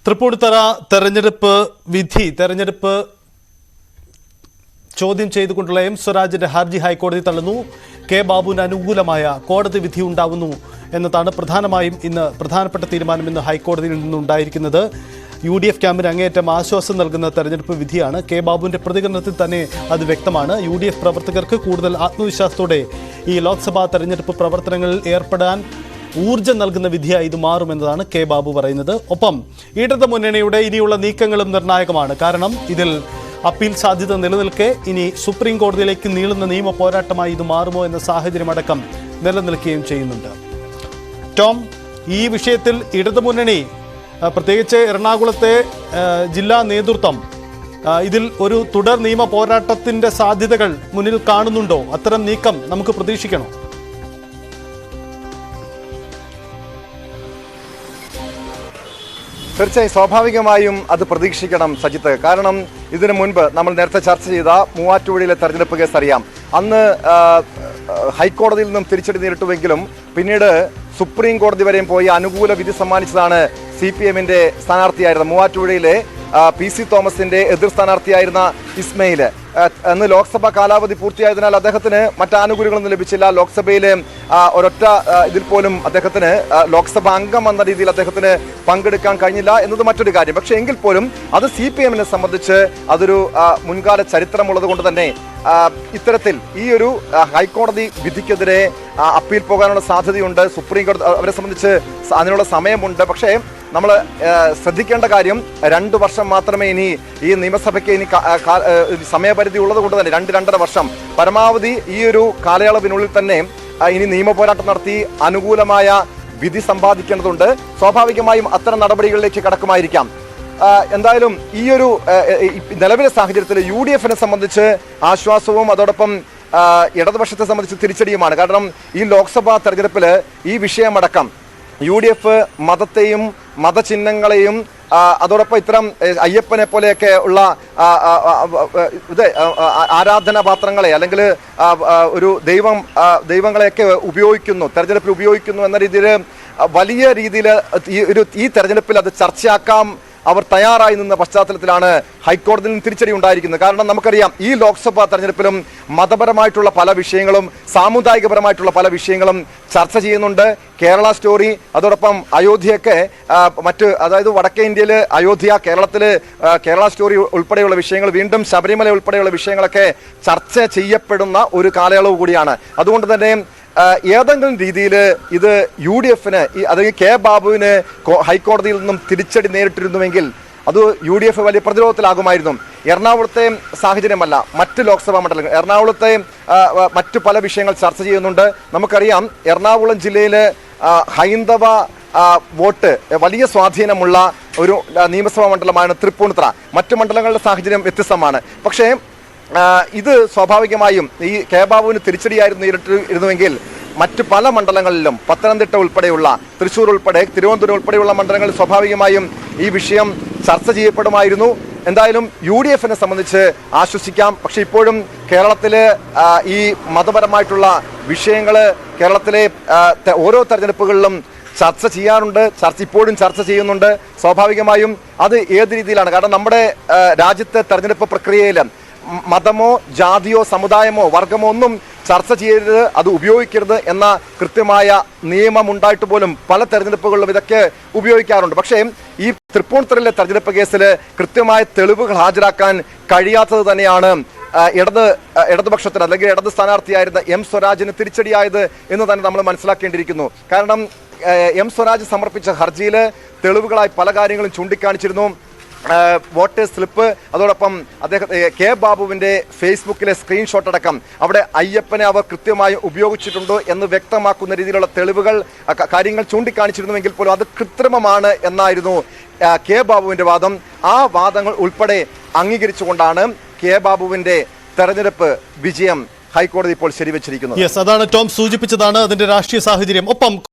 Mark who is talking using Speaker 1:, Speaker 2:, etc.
Speaker 1: തൃപ്പൂണിത്തുറ തെരഞ്ഞെടുപ്പ് ചോദ്യം ചെയ്തുകൊണ്ടുള്ള എം സ്വരാജിന്റെ ഹർജി ഹൈക്കോടതി തള്ളുന്നു. കെ ബാബുവിന് അനുകൂലമായ കോടതി വിധി ഉണ്ടാവുന്നു എന്നതാണ് പ്രധാനമായും ഇന്ന് പ്രധാനപ്പെട്ട തീരുമാനം ഇന്ന് ഹൈക്കോടതിയിൽ നിന്നുണ്ടായിരിക്കുന്നത്. UDF ക്യാമ്പിന് അങ്ങേയറ്റം ആശ്വാസം നൽകുന്ന തെരഞ്ഞെടുപ്പ് വിധിയാണ്. കെ ബാബുവിന്റെ പ്രതികരണത്തിൽ തന്നെ അത് വ്യക്തമാണ്. UDF പ്രവർത്തകർക്ക് കൂടുതൽ ആത്മവിശ്വാസത്തോടെ ഈ ലോക്സഭാ തെരഞ്ഞെടുപ്പ് പ്രവർത്തനങ്ങളിൽ ഏർപ്പെടാൻ ഊർജ്ജം നൽകുന്ന വിധിയായി ഇത് മാറുമെന്നതാണ് കെ ബാബു പറയുന്നത്. ഒപ്പം ഇടത് മുന്നണിയുടെ ഇനിയുള്ള നീക്കങ്ങളും നിർണായകമാണ്. കാരണം ഇതിൽ അപ്പീൽ സാധ്യത നിലനിൽക്കെ ഇനി സുപ്രീം കോടതിയിലേക്ക് നീളുന്ന നിയമ പോരാട്ടമായി ഇത് മാറുമോ എന്ന സാഹചര്യമടക്കം നിലനിൽക്കുകയും ചെയ്യുന്നുണ്ട്. ടോം, ഈ വിഷയത്തിൽ ഇടതുമുന്നണി പ്രത്യേകിച്ച് എറണാകുളത്തെ ജില്ലാ നേതൃത്വം ഇതിൽ ഒരു തുടർ നിയമ പോരാട്ടത്തിന്റെ സാധ്യതകൾ മുന്നിൽ കാണുന്നുണ്ടോ? അത്തരം നീക്കം നമുക്ക് പ്രതീക്ഷിക്കണോ?
Speaker 2: തീർച്ചയായും സ്വാഭാവികമായും അത് പ്രതീക്ഷിക്കണം സജിത്ത്. കാരണം ഇതിനു മുൻപ് നമ്മൾ നേരത്തെ ചർച്ച ചെയ്ത മൂവാറ്റുപുഴയിലെ തെരഞ്ഞെടുപ്പ് കേസ് അറിയാം. അന്ന് ഹൈക്കോടതിയിൽ നിന്നും തിരിച്ചടി നേരിട്ടുവെങ്കിലും പിന്നീട് സുപ്രീം കോടതി വരെയും പോയി അനുകൂല വിധി സമ്മാനിച്ചതാണ് CPM-ന്റെ സ്ഥാനാർത്ഥിയായിരുന്ന മൂവാറ്റുപുഴയിലെ PC തോമസിന്റെ എതിർ സ്ഥാനാർത്ഥിയായിരുന്ന ഇസ്മയിൽ. അന്ന് ലോക്സഭ കാലാവധി പൂർത്തിയായതിനാൽ അദ്ദേഹത്തിന് മറ്റ് ആനുകൂല്യങ്ങളൊന്നും ലഭിച്ചില്ല. ലോക്സഭയിലെ ഒരൊറ്റ ഇതിൽ പോലും അദ്ദേഹത്തിന് ലോക്സഭ അംഗം എന്ന രീതിയിൽ അദ്ദേഹത്തിന് പങ്കെടുക്കാൻ കഴിഞ്ഞില്ല എന്നത് മറ്റൊരു കാര്യം. പക്ഷേ എങ്കിൽ പോലും അത് CPM-നെ സംബന്ധിച്ച് അതൊരു മുൻകാല ചരിത്രമുള്ളത് കൊണ്ട് തന്നെ ഇത്തരത്തിൽ ഈ ഒരു ഹൈക്കോടതി വിധിക്കെതിരെ അപ്പീൽ പോകാനുള്ള സാധ്യതയുണ്ട്. സുപ്രീം കോടതി അവരെ സംബന്ധിച്ച് അതിനുള്ള സമയമുണ്ട്. പക്ഷേ നമ്മൾ ശ്രദ്ധിക്കേണ്ട കാര്യം 2 വർഷം മാത്രമേ ഇനി ഈ നിയമസഭയ്ക്ക് ഇനി സമയപരിധി ഉള്ളത് കൊണ്ട് തന്നെ 2-2.5 വർഷം പരമാവധി ഈ ഒരു കാലയളവിനുള്ളിൽ തന്നെ ഇനി നിയമ പോരാട്ടം നടത്തി അനുകൂലമായ വിധി സമ്പാദിക്കേണ്ടതുണ്ട്. സ്വാഭാവികമായും അത്തരം നടപടികളിലേക്ക് കടക്കുമായിരിക്കാം. എന്തായാലും ഈ ഒരു നിലവിലെ സാഹചര്യത്തിൽ UDF-നെ സംബന്ധിച്ച് ആശ്വാസവും അതോടൊപ്പം ഇടതുപക്ഷത്തെ സംബന്ധിച്ച് തിരിച്ചടിയുമാണ്. കാരണം ഈ ലോക്സഭാ തെരഞ്ഞെടുപ്പിൽ ഈ വിഷയമടക്കം UDF മതത്തെയും മതചിഹ്നങ്ങളെയും അതോടൊപ്പം ഇത്തരം അയ്യപ്പനെ പോലെയൊക്കെ ഉള്ള ആരാധനാപാത്രങ്ങളെ അല്ലെങ്കിൽ ഒരു ദൈവങ്ങളെയൊക്കെ ഉപയോഗിക്കുന്നു, തെരഞ്ഞെടുപ്പിൽ ഉപയോഗിക്കുന്നു എന്ന രീതിയിൽ വലിയ രീതിയിൽ ഈ തെരഞ്ഞെടുപ്പിൽ അത് ചർച്ചയാക്കാം അവർ തയ്യാറായി നിന്ന പശ്ചാത്തലത്തിലാണ് ഹൈക്കോടതിയിൽ നിന്ന് തിരിച്ചടി ഉണ്ടായിരിക്കുന്നത്. കാരണം നമുക്കറിയാം ഈ ലോക്സഭാ തെരഞ്ഞെടുപ്പിലും മതപരമായിട്ടുള്ള പല വിഷയങ്ങളും സാമുദായികപരമായിട്ടുള്ള പല വിഷയങ്ങളും ചർച്ച ചെയ്യുന്നുണ്ട്. കേരള സ്റ്റോറി അതോടൊപ്പം അയോധ്യയൊക്കെ അതായത് വടക്കേ ഇന്ത്യയിൽ അയോധ്യ, കേരളത്തിൽ കേരള സ്റ്റോറി ഉൾപ്പെടെയുള്ള വിഷയങ്ങൾ, വീണ്ടും ശബരിമല ഉൾപ്പെടെയുള്ള വിഷയങ്ങളൊക്കെ ചർച്ച ചെയ്യപ്പെടുന്ന ഒരു കാലയളവ് കൂടിയാണ്. അതുകൊണ്ട് തന്നെ ഏതെങ്കിലും രീതിയിൽ ഇത് UDF-ന് അല്ലെങ്കിൽ കെ ബാബുവിന് ഹൈക്കോടതിയിൽ നിന്നും തിരിച്ചടി നേരിട്ടിരുന്നുവെങ്കിൽ അത് UDF വലിയ പ്രതിരോധത്തിലാകുമായിരുന്നു. എറണാകുളത്തെ സാഹചര്യമല്ല, മറ്റ് ലോക്സഭാ മണ്ഡലങ്ങൾ, എറണാകുളത്തെ മറ്റു പല വിഷയങ്ങൾ ചർച്ച ചെയ്യുന്നുണ്ട്. നമുക്കറിയാം എറണാകുളം ജില്ലയിൽ ഹൈന്ദവ വോട്ട് വലിയ സ്വാധീനമുള്ള ഒരു നിയമസഭാ മണ്ഡലമാണ് തൃപ്പൂണിത്തുറ. മറ്റു മണ്ഡലങ്ങളുടെ സാഹചര്യം വ്യത്യസ്തമാണ്. പക്ഷേ ഇത് സ്വാഭാവികമായും ഈ കെ ബാബുവിന് തിരിച്ചടിയായിരുന്നുവെങ്കിൽ മറ്റു പല മണ്ഡലങ്ങളിലും പത്തനംതിട്ട ഉൾപ്പെടെയുള്ള തൃശ്ശൂർ ഉൾപ്പെടെ തിരുവനന്തപുരം ഉൾപ്പെടെയുള്ള മണ്ഡലങ്ങളിൽ സ്വാഭാവികമായും ഈ വിഷയം ചർച്ച ചെയ്യപ്പെടുമായിരുന്നു. എന്തായാലും UDF-നെ സംബന്ധിച്ച് ആശ്വസിക്കാം. പക്ഷെ ഇപ്പോഴും കേരളത്തിലെ ഈ മതപരമായിട്ടുള്ള വിഷയങ്ങൾ കേരളത്തിലെ ഓരോ തെരഞ്ഞെടുപ്പുകളിലും ചർച്ച ചെയ്യാറുണ്ട്, ഇപ്പോഴും ചർച്ച ചെയ്യുന്നുണ്ട്. സ്വാഭാവികമായും അത് ഏത് രീതിയിലാണ്, കാരണം നമ്മുടെ രാജ്യത്തെ തെരഞ്ഞെടുപ്പ് പ്രക്രിയയിൽ മതമോ ജാതിയോ സമുദായമോ വർഗമോ ഒന്നും ചർച്ച ചെയ്യരുത്, അത് ഉപയോഗിക്കരുത് എന്ന കൃത്യമായ നിയമം ഉണ്ടായിട്ട് പോലും പല തെരഞ്ഞെടുപ്പുകളിലും ഇതൊക്കെ ഉപയോഗിക്കാറുണ്ട്. പക്ഷേ ഈ തൃപ്പൂണിത്തുറയിലെ തെരഞ്ഞെടുപ്പ് കേസിൽ കൃത്യമായ തെളിവുകൾ ഹാജരാക്കാൻ കഴിയാത്തത് തന്നെയാണ് ഇടതുപക്ഷത്തിന് അല്ലെങ്കിൽ ഇടത് സ്ഥാനാർത്ഥിയായിരുന്ന M സ്വരാജിന് തിരിച്ചടിയായത് എന്ന് തന്നെ നമ്മൾ മനസ്സിലാക്കേണ്ടിയിരിക്കുന്നു. കാരണം M സ്വരാജ് സമർപ്പിച്ച ഹർജിയിൽ തെളിവുകളായി പല കാര്യങ്ങളും ചൂണ്ടിക്കാണിച്ചിരുന്നു. വോട്ടേഴ്സ് സ്ലിപ്പ്, അതോടൊപ്പം കെ ബാബുവിൻ്റെ ഫേസ്ബുക്കിലെ സ്ക്രീൻഷോട്ട് അടക്കം അവിടെ അയ്യപ്പനെ അവർ കൃത്യമായി ഉപയോഗിച്ചിട്ടുണ്ടോ എന്ന് വ്യക്തമാക്കുന്ന രീതിയിലുള്ള തെളിവുകൾ കാര്യങ്ങൾ ചൂണ്ടിക്കാണിച്ചിരുന്നുവെങ്കിൽ പോലും അത് കൃത്രിമമാണ് എന്നായിരുന്നു കെ ബാബുവിൻ്റെ വാദം. ആ വാദങ്ങൾ ഉൾപ്പെടെ അംഗീകരിച്ചുകൊണ്ടാണ് കെ ബാബുവിൻ്റെ തെരഞ്ഞെടുപ്പ് വിജയം ഹൈക്കോടതി ഇപ്പോൾ ശരിവെച്ചിരിക്കുന്നത്.
Speaker 1: അതാണ് ടോം സൂചിപ്പിച്ചതാണ് അതിന്റെ രാഷ്ട്രീയ സാഹചര്യം. ഒപ്പം